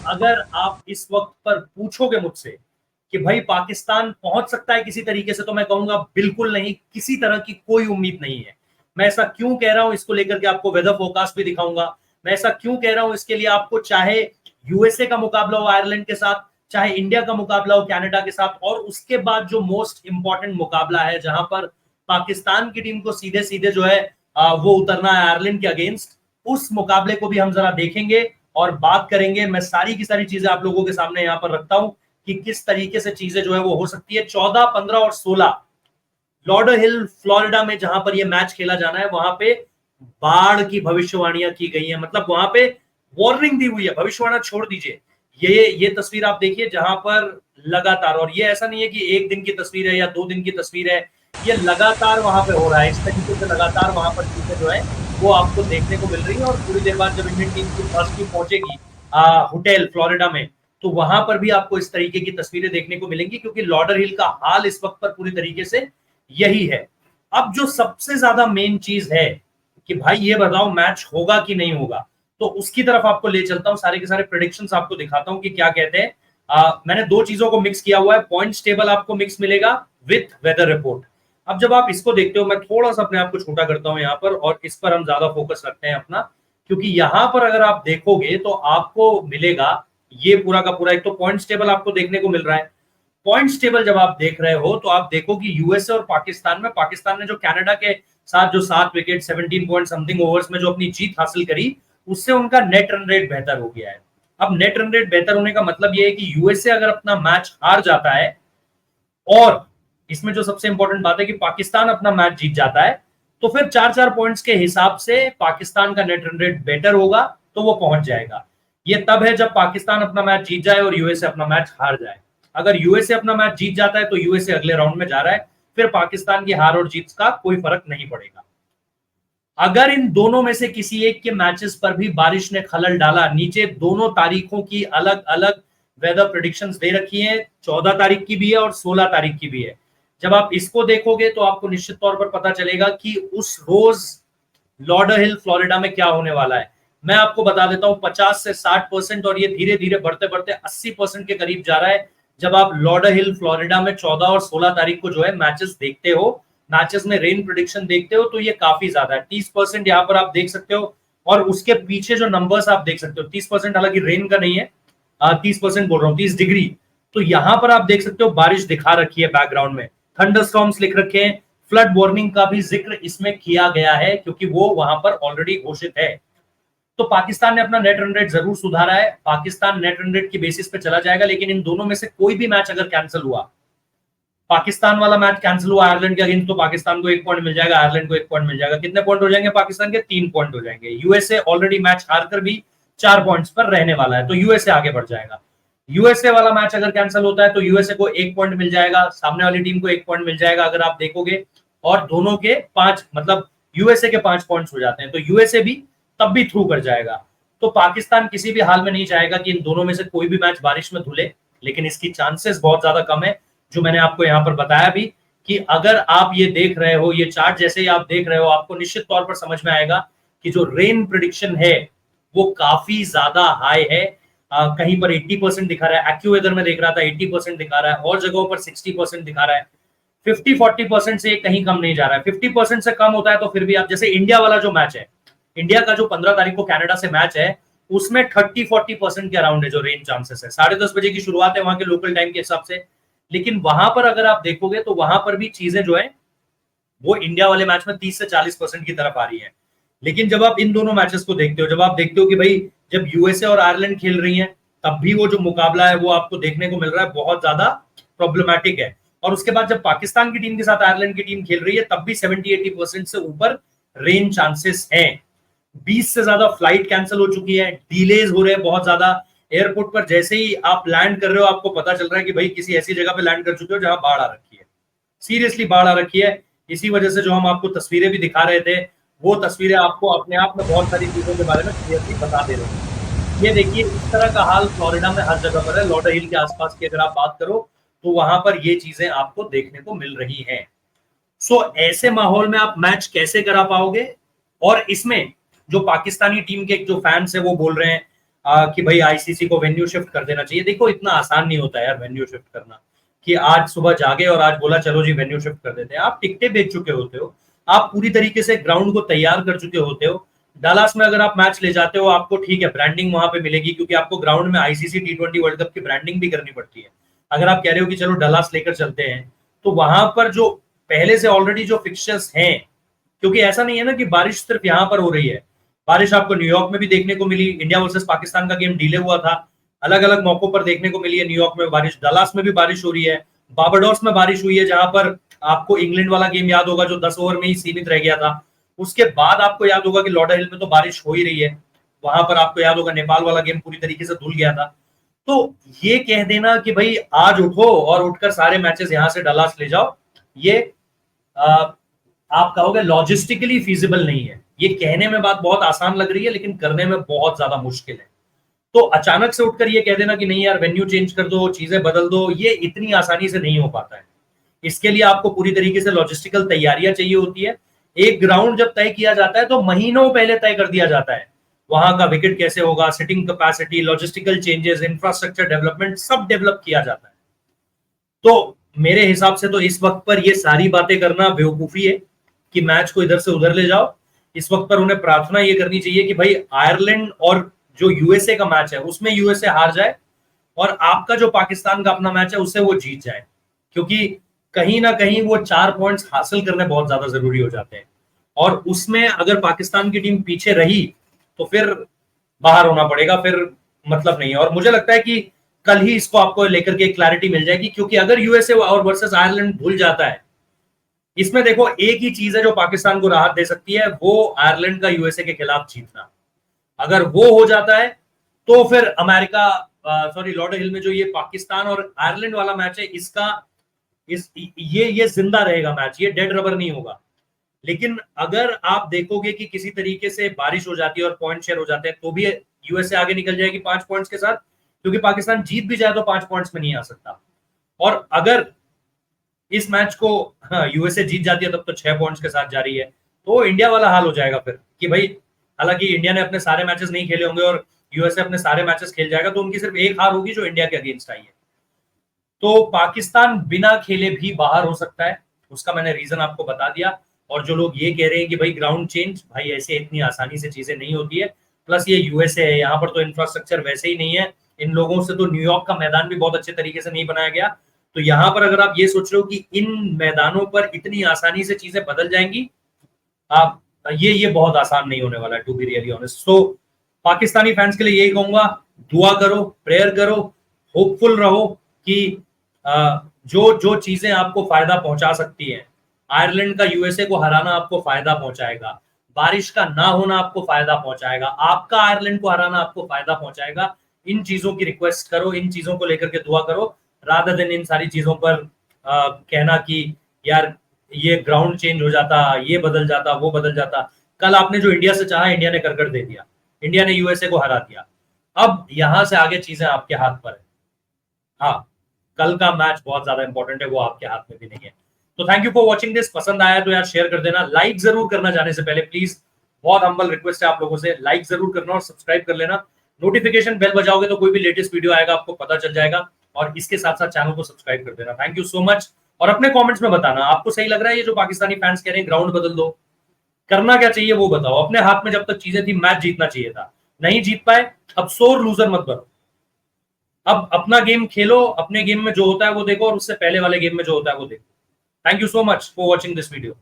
अगर आप इस वक्त पर पूछोगे मुझसे कि भाई पाकिस्तान पहुंच सकता है किसी तरीके से, तो मैं कहूंगा बिल्कुल नहीं, किसी तरह की कोई उम्मीद नहीं है। मैं ऐसा क्यों कह रहा हूं, इसको लेकर के आपको वेदर फोरकास्ट भी दिखाऊंगा। मैं ऐसा क्यों कह रहा हूं, इसके लिए आपको चाहे यूएसए का मुकाबला हो आयरलैंड के साथ, चाहे इंडिया का मुकाबला हो कनाडा के साथ, और उसके बाद जो मोस्ट इंपॉर्टेंट मुकाबला है जहां पर पाकिस्तान की टीम को सीधे सीधे जो है वो उतरना है आयरलैंड के अगेंस्ट, उस मुकाबले को भी हम जरा देखेंगे और बात करेंगे। मैं सारी की सारी चीजें आप लोगों के सामने यहां पर रखता हूं कि किस तरीके से चीजें जो है वो हो सकती है। 14, 15 और 16 लॉडर हिल फ्लोरिडा में जहां पर ये मैच खेला जाना है, वहां पे बाढ़ की भविष्यवाणियां की गई है। मतलब वहां पे वार्निंग दी हुई है, भविष्यवाणी छोड़ दीजिए। ये तस्वीर आप देखिए जहां पर लगातार, और ये ऐसा नहीं है कि एक दिन की तस्वीर है या 2 दिन की तस्वीर है, ये लगातार वहां पे हो रहा है। इस तरीके से लगातार वहां पर चीजें जो है वो आपको देखने को मिल रही है। और थोड़ी देर बाद जब इंडियन टीम की फर्स्ट टीम पहुंचेगी होटल फ्लोरिडा में, तो वहां पर भी आपको इस तरीके की तस्वीरें देखने को मिलेंगी, क्योंकि लॉडर हिल का हाल इस वक्त पर पूरी तरीके से यही है। अब जो सबसे ज्यादा मेन चीज है कि भाई ये बताओ मैच होगा कि नहीं होगा, तो उसकी तरफ आपको ले चलता हूं। सारे के सारे प्रेडिक्शंस आपको दिखाता हूं कि क्या कहते हैं। मैंने दो चीजों को मिक्स किया हुआ है, पॉइंट्स टेबल आपको मिक्स मिलेगा विथ वेदर रिपोर्ट। अब जब आप इसको देखते हो, मैं थोड़ा सा अपने आप को छोटा करता हूं यहां पर, और इस पर हम ज्यादा फोकस रखते हैं अपना, क्योंकि यहां पर अगर आप देखोगे तो आपको मिलेगा ये पूरा का पूरा। एक तो पॉइंट्स टेबल आपको देखने को मिल रहा है। पॉइंट्स टेबल जब आप देख रहे हो तो आप देखो कि यूएसए और पाकिस्तान में, पाकिस्तान ने जो कनाडा के साथ जो 7 विकेट 17 पॉइंट समथिंग ओवर्स में जो अपनी जीत हासिल करी, उससे उनका नेट रन रेट बेहतर हो गया है। अब नेट रन रेट बेहतर होने का मतलब यह है कि यूएसए अगर अपना मैच हार जाता है, और इसमें जो सबसे इंपॉर्टेंट बात है कि पाकिस्तान अपना मैच जीत जाता है, तो फिर 4-4 पॉइंट्स के हिसाब से पाकिस्तान का नेट रन रेट बेटर होगा, तो वो पहुंच जाएगा। ये तब है जब पाकिस्तान अपना मैच जीत जाए और यूएसए अपना मैच हार जाए। अगर यूएसए अपना मैच जीत जाता है तो यूएसए अगले राउंड में जा रहा है, फिर पाकिस्तान की हार और जीत का कोई फर्क नहीं पड़ेगा। अगर इन दोनों में से किसी एक के मैचेस पर भी बारिश ने खलल डाला, नीचे दोनों तारीखों की अलग अलग वेदर प्रेडिक्शंस दे रखी हैं, 14 तारीख की भी है और 16 तारीख की भी है। जब आप इसको देखोगे तो आपको निश्चित तौर पर पता चलेगा कि उस रोज लॉडर हिल फ्लोरिडा में क्या होने वाला है। मैं आपको बता देता हूं 50 से 60%, और ये धीरे धीरे बढ़ते बढ़ते 80% के करीब जा रहा है। जब आप लॉडर हिल फ्लोरिडा में 14 और 16 तारीख को जो है मैचेस देखते हो, मैचेस में रेन प्रेडिक्शन देखते हो, तो ये काफी ज्यादा है। 30% यहां पर आप देख सकते हो, और उसके पीछे जो नंबर्स आप देख सकते हो, 30% हालांकि रेन का नहीं है, 30% बोल रहा हूँ, 30 डिग्री। तो यहां पर आप देख सकते हो बारिश दिखा रखी है बैकग्राउंड में, थंडरस्टॉर्म्स लिख रखे हैं, फ्लड वार्निंग का भी जिक्र इसमें किया गया है, क्योंकि वो वहां पर ऑलरेडी घोषित है। तो पाकिस्तान ने अपना नेट रन रेट जरूर सुधारा है, पाकिस्तान नेट रन रेट की बेसिस पे चला जाएगा। लेकिन इन दोनों में से कोई भी मैच अगर कैंसिल हुआ, पाकिस्तान वाला मैच कैंसिल हुआ आयरलैंड के अगेंस्ट, तो पाकिस्तान को 1 पॉइंट मिल जाएगा, आयरलैंड को 1 पॉइंट मिल जाएगा। कितने पॉइंट हो जाएंगे पाकिस्तान के? 3 पॉइंट हो जाएंगे। यूएसए ऑलरेडी मैच हारकर भी 4 पॉइंट्स पर रहने वाला है, तो यूएसए आगे बढ़ जाएगा। यूएसए वाला मैच अगर कैंसिल होता है तो यूएसए को 1 पॉइंट मिल जाएगा, सामने वाली टीम को 1 पॉइंट मिल जाएगा अगर आप देखोगे, और दोनों के 5, मतलब यूएसए के 5 पॉइंट्स हो जाते हैं, तो यूएसए भी तब भी थ्रू कर जाएगा। तो पाकिस्तान किसी भी हाल में नहीं चाहेगा कि इन दोनों में से कोई भी मैच बारिश में धुले, लेकिन इसकी चांसेस बहुत ज्यादा कम है, जो मैंने आपको यहां पर बताया भी, कि अगर आप ये देख रहे हो, ये चार्ट जैसे ही आप देख रहे हो, आपको निश्चित तौर पर समझ में आएगा कि जो रेन प्रिडिक्शन है वो काफी ज्यादा हाई है। कहीं पर 80% दिखा रहा है, एक्यूवेदर में देख रहा था 80% दिखा रहा है, और जगहों पर 60% दिखा रहा है। 50-40% से कहीं कम नहीं जा रहा है। 50% से कम होता है तो फिर भी आप, जैसे इंडिया वाला जो मैच है, इंडिया का जो 15 तारीख को कनाडा से मैच है, उसमें 30-40% के अराउंड है जो रेन चांसेस है। 10:30 बजे की शुरुआत है वहां के लोकल टाइम के हिसाब से, लेकिन वहां पर अगर आप देखोगे तो वहां पर भी चीजें जो है वो इंडिया वाले मैच में 30 से 40% की तरफ आ रही है। लेकिन जब आप इन दोनों मैचेस को देखते हो, जब आप देखते हो कि भाई जब यूएसए और आयरलैंड खेल रही हैं, तब भी वो जो मुकाबला है वो आपको देखने को मिल रहा है बहुत ज्यादा प्रॉब्लमैटिक है। और उसके बाद जब पाकिस्तान की टीम के साथ आयरलैंड की टीम खेल रही है, तब भी 70-80% से ऊपर रेन चांसेस हैं। 20 से ज्यादा फ्लाइट कैंसिल हो चुकी है, डिलेज हो रहे हैं बहुत ज्यादा। एयरपोर्ट पर जैसे ही आप लैंड कर रहे हो, आपको पता चल रहा है कि भाई किसी ऐसी जगह पे लैंड कर चुके हो जहां बाढ़ आ रखी है, सीरियसली बाढ़ आ रखी है। इसी वजह से जो हम आपको तस्वीरें भी दिखा रहे थे, वो तस्वीरें आपको अपने आप में बहुत सारी चीजों के बारे में क्लियरली बता दे रही हैं। ये देखिए, इस तरह का हाल फ्लोरिडा में हर जगह पर है। लॉडर हिल के आसपास की अगर आप बात करो तो वहां पर ये चीजें आपको देखने को मिल रही हैं। सो ऐसे माहौल में आप मैच कैसे करा पाओगे? और इसमें जो पाकिस्तानी टीम के जो फैंस है वो बोल रहे हैं कि भाई आईसीसी को वेन्यू शिफ्ट कर देना चाहिए। देखो इतना आसान नहीं होता है यार वेन्यू शिफ्ट करना, कि आज सुबह जागे और आज बोला चलो जी वेन्यू शिफ्ट कर देते हैं। आप टिकटें बेच चुके होते हो, आप पूरी तरीके से ग्राउंड को तैयार कर चुके होते हो। डलास में अगर आप मैच ले जाते हो, आपको ठीक है ब्रांडिंग वहां पे मिलेगी, क्योंकि आपको ग्राउंड में आईसीसी T20 वर्ल्ड कप की ब्रांडिंग भी करनी पड़ती है। अगर आप कह रहे हो कि चलो डलास लेकर चलते हैं, तो वहां पर जो पहले से ऑलरेडी जो फिक्चर्स हैं, क्योंकि ऐसा नहीं है ना कि बारिश सिर्फ यहां पर हो रही है, बारिश आपको न्यूयॉर्क में भी देखने को मिली। इंडिया वर्सेस पाकिस्तान का गेम डिले हुआ था, अलग अलग मौकों पर देखने को मिली है। न्यूयॉर्क में बारिश, डलास में भी बारिश हो रही है, बाबाडोस में बारिश हुई है, जहां पर आपको इंग्लैंड वाला गेम याद होगा जो 10 ओवर में ही सीमित रह गया था। उसके बाद आपको याद होगा कि लॉर्डर हिल में तो बारिश हो ही रही है, वहां पर आपको याद होगा नेपाल वाला गेम पूरी तरीके से धुल गया था। तो ये कह देना कि भाई आज उठो और उठकर सारे मैचेस यहां से डलास ले जाओ, ये आप कहोगे लॉजिस्टिकली फीजिबल नहीं है। ये कहने में बात बहुत आसान लग रही है, लेकिन करने में बहुत ज्यादा मुश्किल है। तो अचानक से उठकर ये कह देना कि नहीं यार वेन्यू चेंज कर दो, चीजें बदल दो, ये इतनी आसानी से नहीं हो पाता है। इसके लिए आपको पूरी तरीके से लॉजिस्टिकल तैयारियां चाहिए होती है। एक ग्राउंड जब तय किया जाता है तो महीनों पहले तय कर दिया जाता है, वहां का विकेट कैसे होगा, sitting capacity, logistical changes, infrastructure development, सब डेवलप किया जाता है। तो मेरे हिसाब से तो इस वक्त पर ये सारी बातें करना बेवकूफी है कि मैच को इधर से उधर ले जाओ। इस वक्त पर उन्हें प्रार्थना ये करनी चाहिए कि भाई आयरलैंड और जो यूएसए का मैच है उसमें यूएसए हार जाए, और आपका जो पाकिस्तान का अपना मैच है उससे वो जीत जाए, क्योंकि कहीं ना कहीं वो 4 पॉइंट्स हासिल करने बहुत ज्यादा जरूरी हो जाते हैं। और उसमें अगर पाकिस्तान की टीम पीछे रही तो फिर बाहर होना पड़ेगा, फिर मतलब नहीं है। और मुझे लगता है कि कल ही इसको आपको लेकर के क्लैरिटी मिल जाएगी, क्योंकि अगर यूएसए और वर्सेस आयरलैंड भूल जाता है, इसमें देखो एक ही चीज है जो पाकिस्तान को राहत दे सकती है, वो आयरलैंड का यूएसए के खिलाफ जीतना। अगर वो हो जाता है तो फिर अमेरिका, सॉरी लॉर्डर हिल में जो ये पाकिस्तान और आयरलैंड वाला मैच है, इसका ये जिंदा रहेगा मैच, ये डेड रबर नहीं होगा। लेकिन अगर आप देखोगे कि किसी तरीके से बारिश हो जाती है और पॉइंट शेयर हो जाते हैं, तो भी यूएसए आगे निकल जाएगी 5 पॉइंट्स के साथ, क्योंकि पाकिस्तान जीत भी जाए तो 5 पॉइंट्स में नहीं आ सकता। और अगर इस मैच को यूएसए जीत जाती है तब तो 6 पॉइंट्स के साथ जारी है, तो इंडिया वाला हाल हो जाएगा फिर कि भाई, हालांकि इंडिया ने अपने सारे मैचेस नहीं खेले होंगे और यूएसए अपने सारे मैचेस खेल जाएगा, तो उनकी सिर्फ एक हार होगी जो इंडिया के अगेंस्ट आई है। तो पाकिस्तान बिना खेले भी बाहर हो सकता है, उसका मैंने रीजन आपको बता दिया। और जो लोग ये कह रहे हैं कि भाई ग्राउंड चेंज, भाई ऐसे इतनी आसानी से चीजें नहीं होती है। प्लस ये यूएसए है, यहाँ पर तो इंफ्रास्ट्रक्चर वैसे ही नहीं है। इन लोगों से तो न्यूयॉर्क का मैदान भी बहुत अच्छे तरीके से नहीं बनाया गया। तो यहाँ पर अगर आप ये सोच रहे हो कि इन मैदानों पर इतनी आसानी से चीजें बदल जाएंगी, आप ये बहुत आसान नहीं होने वाला है, टू बी रियली ऑनेस्ट। तो पाकिस्तानी फैंस के लिए यही कहूंगा, दुआ करो, प्रेयर करो, होपफुल रहो कि जो जो चीजें आपको फायदा पहुंचा सकती है, आयरलैंड का यूएसए को हराना आपको फायदा पहुंचाएगा, बारिश का ना होना आपको फायदा पहुंचाएगा, आपका आयरलैंड को हराना आपको फायदा पहुंचाएगा। इन चीजों की रिक्वेस्ट करो, इन चीजों को लेकर के दुआ करो, रादर देन इन सारी चीजों पर कहना कि यार ये ग्राउंड चेंज हो जाता, ये बदल जाता, वो बदल जाता। कल आपने जो इंडिया से चाहा, इंडिया ने कर दे दिया, इंडिया ने यूएसए को हरा दिया। अब यहां से आगे चीजें आपके हाथ पर है। हाँ, कल का मैच बहुत ज्यादा इंपॉर्टेंट है, वो आपके हाथ में भी नहीं है। तो thank you for watching this. पसंद आया तो यार शेयर कर देना, लाइक जरूर करना जाने से पहले प्लीज, बहुत हम्बल रिक्वेस्ट है आप लोगों से, लाइक जरूर करना और सब्सक्राइब कर लेना। नोटिफिकेशन बेल बजाओगे तो कोई भी लेटेस्ट वीडियो आएगा आपको पता चल जाएगा। और इसके साथ साथ चैनल को सब्सक्राइब कर देना। Thank you so much. और अपने कमेंट्स में बताना आपको सही लग रहा है ये जो पाकिस्तानी फैंस कह रहे हैं ग्राउंड बदल दो, करना क्या चाहिए वो बताओ। अपने हाथ में जब तक चीजें थी, मैच जीतना चाहिए था, नहीं जीत पाए, अब सोर लूजर मत बनो। अब अपना गेम खेलो, अपने गेम में जो होता है वो देखो, और उससे पहले वाले गेम में जो होता है वो देखो। Thank you so much for watching this video.